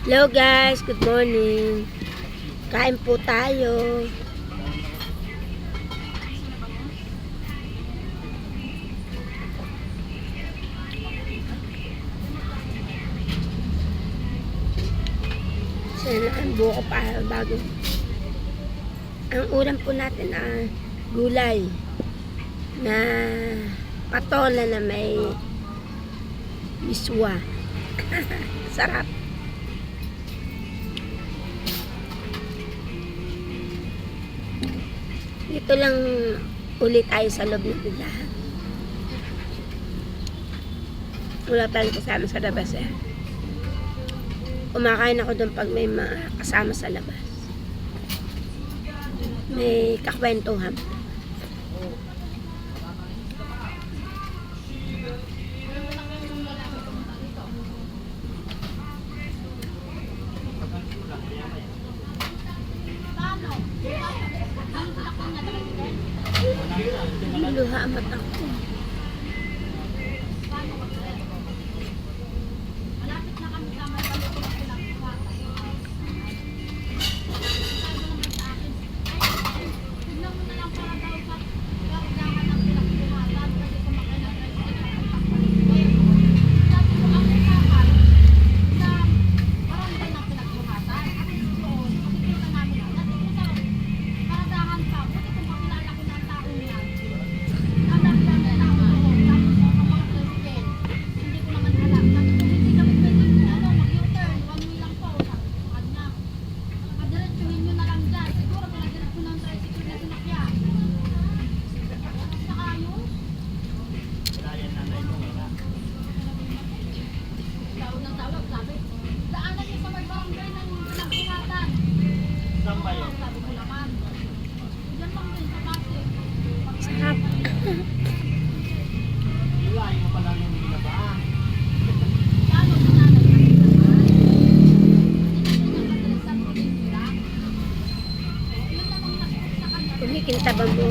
Hello guys, good morning. Kain po tayo. Sana ang buko pa bago. Ang ulam po natin ay gulay na patola na may miswa. Sarap. Dito lang ulit tayo sa loob ng tindahan. Wala tayong kasama sa labas eh. Kumakain ako doon pag may mga kasama sa labas. May kakwentuhan. Luha ang mata ko. Sarap. Kumikinta ba mo?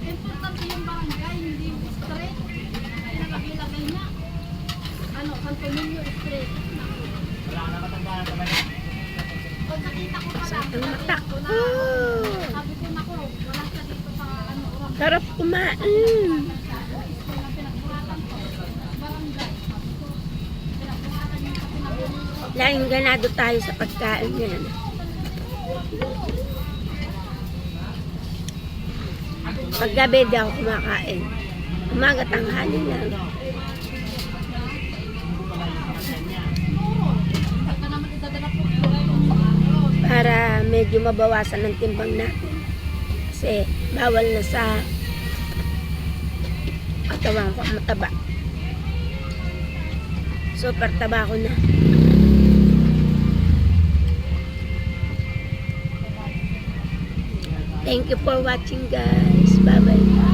Importante yung barangay, hindi yung street. Pinagagilagay niya. Santo Niño Street. Wala na matandaan ka ba? Pag nakita ko pala, Ang mata ko. sabi ko nako, wala siya dito sa urang. Sarap kumain. Pinagburatan ko. Barangay. Pinagburatan niya sa pinagburatan. Laging ganado tayo sa pagkain yan. Paggabi di ako kumakain. Umaga tanghali lang. Para medyo mabawasan ng timbang natin. Kasi bawal na sa katawan ko mataba. Super taba ko na. Thank you for watching guys. Bye bye.